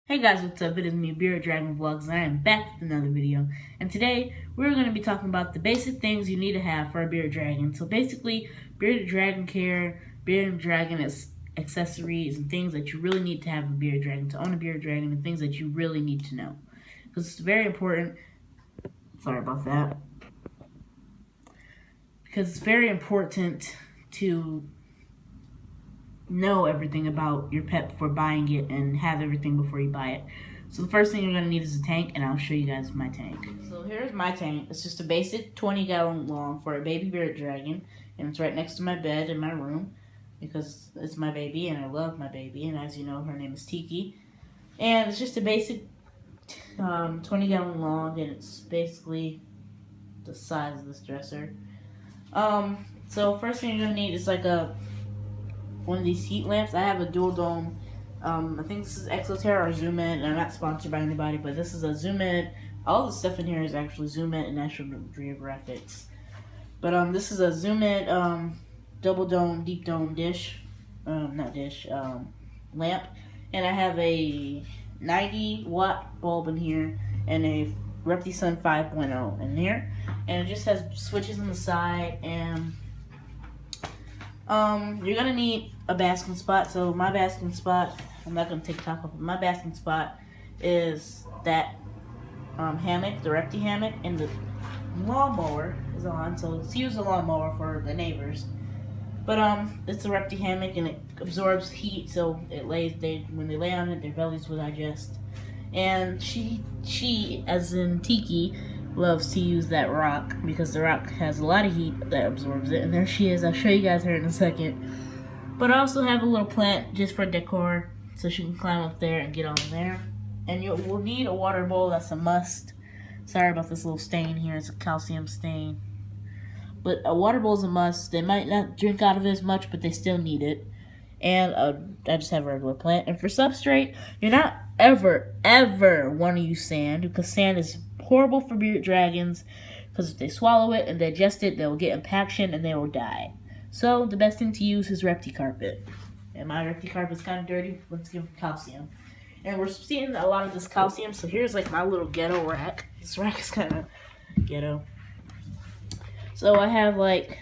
Hey guys, what's up? It is me, Bearded Dragon Vlogs, and I am back with another video. And today, we're going to be talking about the basic things you need to have for a bearded dragon. So basically, bearded dragon care, bearded dragon accessories, and things that you really need to have a bearded dragon, to own a bearded dragon, and things that you really need to know. Because it's very important. Sorry about that. Because it's very important to know everything about your pet before buying it and have everything before you buy it. So the first thing you're going to need is a tank, and I'll show you guys my tank. So here's my tank. It's just a basic 20-gallon long for a baby bearded dragon, and it's right next to my bed in my room because it's my baby and I love my baby, and as you know, her name is Tiki. And it's just a basic 20-gallon long, and it's basically the size of this dresser. So first thing you're going to need is like one of these heat lamps. I have a dual dome. I think this is Exoterra or Zoom In. I'm not sponsored by anybody, but this is a Zoom In. All the stuff in here is actually Zoom In and National Geographics. But this is a Zoom In double dome, deep dome dish. Lamp. And I have a 90-watt bulb in here and a ReptiSun 5.0 in here. And it just has switches on the side, and you're gonna need a basking spot. So my basking spot, I'm not gonna take the top off, but my basking spot is that hammock, the Repti hammock, and the lawnmower is on. So let's use the lawnmower for the neighbors. But it's a Repti hammock, and it absorbs heat, so when they lay on it, their bellies will digest. And she, as in Tiki, loves to use that rock because the rock has a lot of heat that absorbs it. And there she is. I'll show you guys her in a second. But I also have a little plant just for decor, so she can climb up there and get on there. And you will need a water bowl. That's a must. Sorry about this little stain here. It's a calcium stain. But a water bowl is a must. They might not drink out of it as much, but they still need it. And I just have a regular plant. And for substrate, you're not ever want to use sand, because sand is horrible for bearded dragons, because if they swallow it and digest it, they will get impaction and they will die. So the best thing to use is Repti carpet. And my Repti carpet is kind of dirty. Let's give it calcium. And we're seeing a lot of this calcium, so here's like my little ghetto rack. This rack is kind of ghetto. So I have like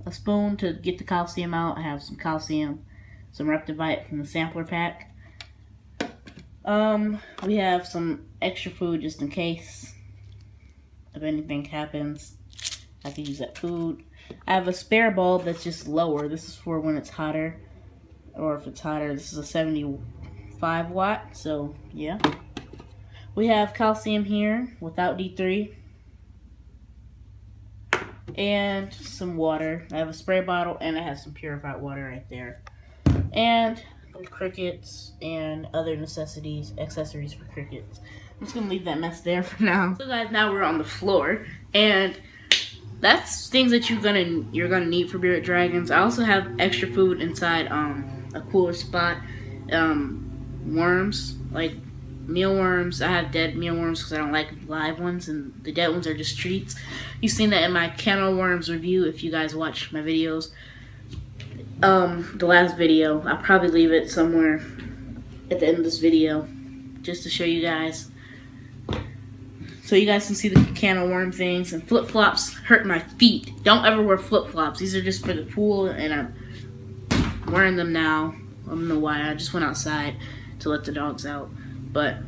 a spoon to get the calcium out. I have some calcium, some Reptivite from the sampler pack. We have some extra food just in case if anything happens. I can use that food. I have a spare bulb that's just lower. This is for when it's hotter, or if it's hotter. This is a 75 watt, so yeah. We have calcium here without D3. And some water. I have a spray bottle, and I have some purified water right there. And crickets and other accessories for crickets. I'm just gonna leave that mess there for now. So guys, now we're on the floor, and that's things that you're gonna need for bearded dragons. I also have extra food inside a cooler spot. Worms, like mealworms. I have dead mealworms because I don't like live ones, and the dead ones are just treats. You've seen that in my kennel worms review if you guys watch my videos. The last video, I'll probably leave it somewhere at the end of this video just to show you guys, so you guys can see the kennel worm things. And flip-flops hurt my feet. Don't ever wear flip-flops. These are just for the pool, and I'm wearing them now. I don't know why. I just went outside to let the dogs out. But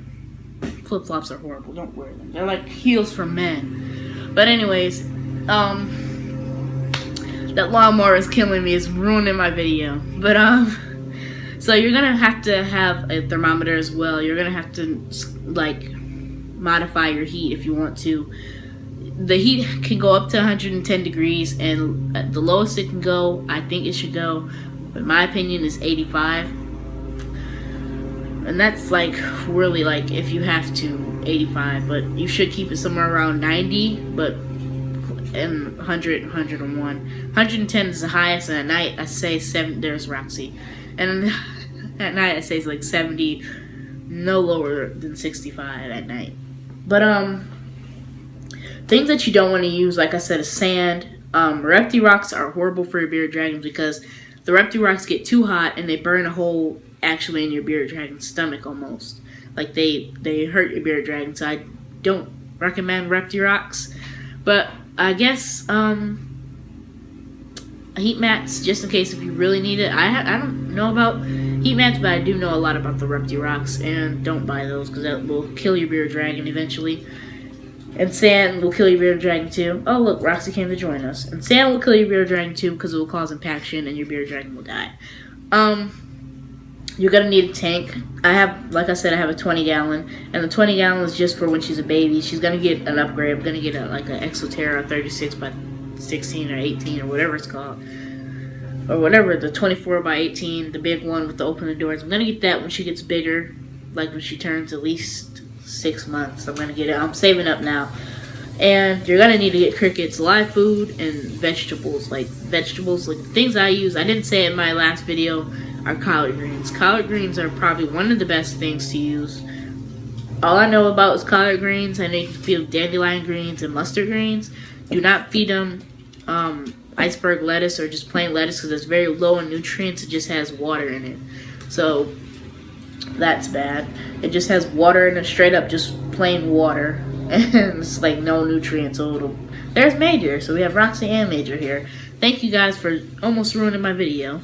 flip-flops are horrible. Don't wear them. They're like heels for men. But anyways, that lawnmower is killing me. It's ruining my video. But so you're gonna have to have a thermometer as well. You're gonna have to like modify your heat if you want to. The heat can go up to 110 degrees, and the lowest it can go, I think it should go, but my opinion, is 85. And that's like really, like, if you have to, 85, but you should keep it somewhere around 90, but and 100, 101. 110 is the highest, and at night I say 7. There's Roxy. And at night I say it's like 70, no lower than 65 at night. But things that you don't want to use, like I said, is sand. Repti rocks are horrible for your bearded dragons because the Repti rocks get too hot and they burn a hole actually in your bearded dragon's stomach almost. Like they hurt your bearded dragon, so I don't recommend Repti-Rox. But I guess heat mats, just in case if you really need it. I don't know about heat mats, but I do know a lot about the Repti-Rox, and don't buy those because that will kill your bearded dragon eventually. And sand will kill your bearded dragon too. Oh look, Roxy came to join us. And sand will kill your bearded dragon too because it will cause impaction and your bearded dragon will die. You're gonna need a tank. Like I said, I have a 20 gallon, and the 20 gallon is just for when she's a baby. She's gonna get an upgrade. I'm gonna get like an Exoterra 36 by 16 or 18 or whatever it's called, or whatever, the 24 by 18, the big one with the open the doors. I'm gonna get that when she gets bigger, like when she turns at least 6 months. I'm gonna get it. I'm saving up now. And you're gonna need to get crickets, live food, and vegetables. Like things I use. I didn't say it in my last video. Are collard greens. Collard greens are probably one of the best things to use. All I know about is collard greens. I know you can feed them dandelion greens and mustard greens. Do not feed them iceberg lettuce or just plain lettuce because it's very low in nutrients. It just has water in it. So that's bad. It just has water in it, straight up just plain water. And it's like no nutrients. So there's Major. So we have Roxy and Major here. Thank you guys for almost ruining my video.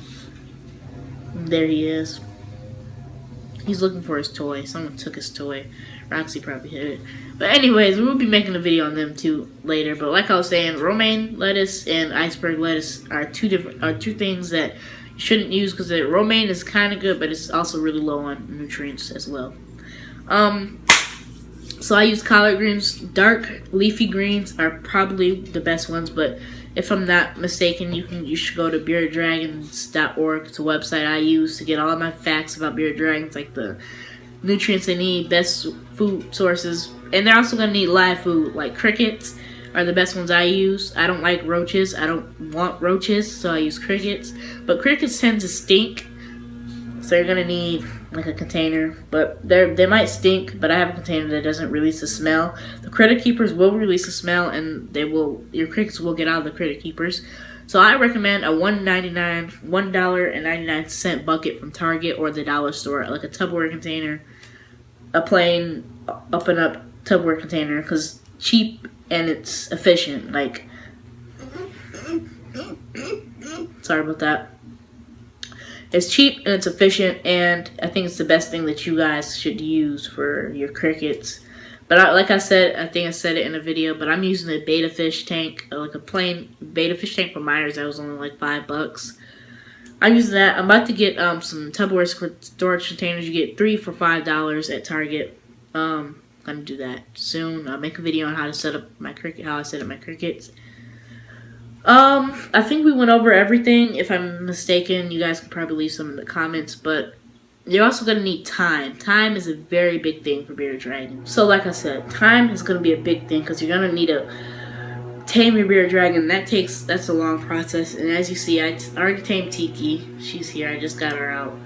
There he is. He's looking for his toy. Someone took his toy. Roxy probably hit it. But anyways, we'll be making a video on them too later. But like I was saying, romaine lettuce and iceberg lettuce are two things that you shouldn't use because the romaine is kind of good, but it's also really low on nutrients as well. So I use collard greens. Dark leafy greens are probably the best ones, but if I'm not mistaken, you should go to beardeddragons.org. It's a website I use to get all of my facts about bearded dragons, like the nutrients they need, best food sources, and they're also gonna need live food. Like crickets are the best ones I use. I don't like roaches. I don't want roaches, so I use crickets. But crickets tend to stink, so you're gonna need like a container. But they might stink, but I have a container that doesn't release the smell. The critter keepers will release the smell, and your crickets will get out of the critter keepers. So I recommend a $1.99 bucket from Target or the dollar store, like a Tupperware container, a plain up and up Tupperware container, because cheap and it's efficient. Like, sorry about that. It's cheap and it's efficient, and I think it's the best thing that you guys should use for your crickets. But like I said, I think I said it in a video, but I'm using a beta fish tank, like a plain beta fish tank from Myers. That was only like $5. I'm using that. I'm about to get some Tupperware storage containers. You get 3 for $5 at Target. I'm gonna do that soon. I'll make a video on how to set up my how I set up my crickets. I think we went over everything. If I'm mistaken, you guys can probably leave some in the comments, but you're also going to need time. Time is a very big thing for bearded dragon. So like I said, time is going to be a big thing because you're going to need to tame your bearded dragon. That's a long process. And as you see, I already tamed Tiki. She's here. I just got her out.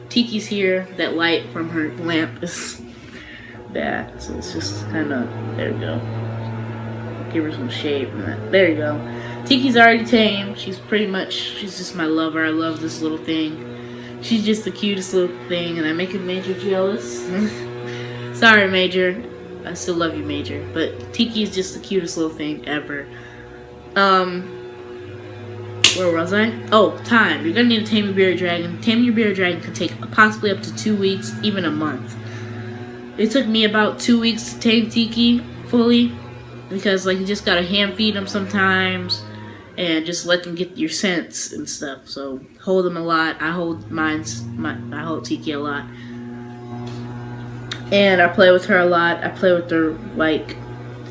Tiki's here. That light from her lamp is bad. So it's just kind of, there we go. Give her some shade from that. There you go. Tiki's already tamed. She's just my lover. I love this little thing. She's just the cutest little thing, and I'm making Major jealous. Sorry, Major. I still love you, Major. But Tiki is just the cutest little thing ever. Where was I? Oh, time. You're gonna need to tame your bearded dragon. Taming your bearded dragon can take possibly up to 2 weeks, even a month. It took me about 2 weeks to tame Tiki fully. Because like you just gotta hand feed them sometimes and just let them get your scents and stuff. So hold them a lot. I hold I hold Tiki a lot. And I play with her a lot. I play with her like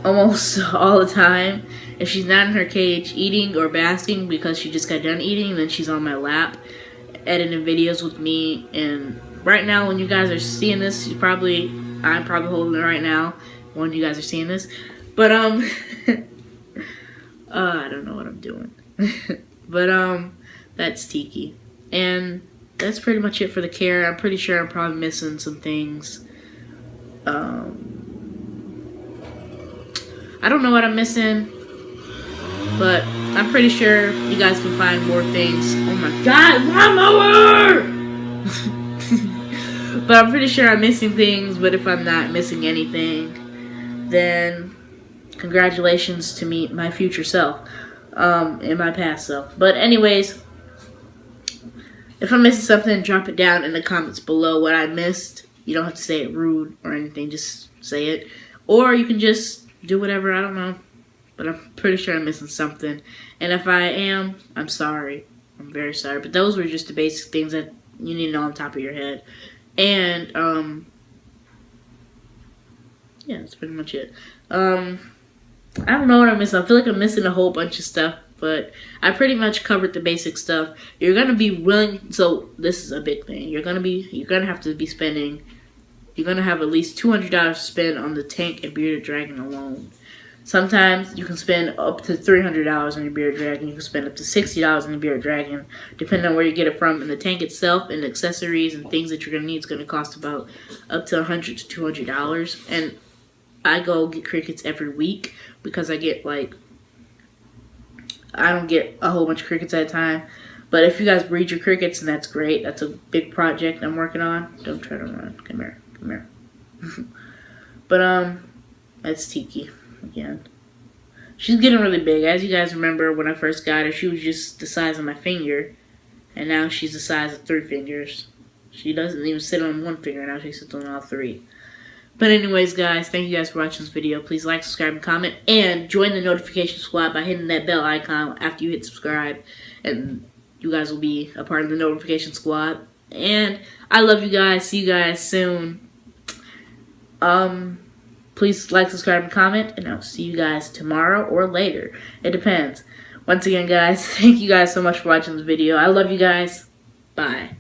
almost all the time. If she's not in her cage eating or basking because she just got done eating, then she's on my lap editing videos with me. And right now when you guys are seeing this, I'm probably holding it right now when you guys are seeing this. But, I don't know what I'm doing. But, that's Tiki. And that's pretty much it for the care. I'm pretty sure I'm probably missing some things. I don't know what I'm missing. But I'm pretty sure you guys can find more things. Oh my god, lawnmower! But I'm pretty sure I'm missing things. But if I'm not missing anything, then congratulations to me, my future self, and my past self. But anyways, if I'm missing something, drop it down in the comments below what I missed. You don't have to say it rude or anything. Just say it. Or you can just do whatever. I don't know. But I'm pretty sure I'm missing something. And if I am, I'm sorry. I'm very sorry. But those were just the basic things that you need to know on top of your head. And, yeah, that's pretty much it. I don't know what I'm missing. I feel like I'm missing a whole bunch of stuff. But I pretty much covered the basic stuff. You're going to be willing. So this is a big thing. You're going to have to be spending. You're going to have at least $200 to spend on the tank and bearded dragon alone. Sometimes you can spend up to $300 on your bearded dragon. You can spend up to $60 on your bearded dragon, depending on where you get it from. And the tank itself and accessories and things that you're going to need is going to cost about up to $100 to $200. And I go get crickets every week because I get like, I don't get a whole bunch of crickets at a time. But if you guys breed your crickets, then that's great. That's a big project I'm working on. Don't try to run. Come here. Come here. But, that's Tiki. Again, she's getting really big. As you guys remember, when I first got her, she was just the size of my finger, and now she's the size of 3 fingers. She doesn't even sit on 1 finger now; she sits on all 3. But anyways, guys, thank you guys for watching this video. Please like, subscribe, and comment, and join the notification squad by hitting that bell icon after you hit subscribe, and you guys will be a part of the notification squad. And I love you guys. See you guys soon. Please like, subscribe, and comment, and I'll see you guys tomorrow or later. It depends. Once again, guys, thank you guys so much for watching this video. I love you guys. Bye.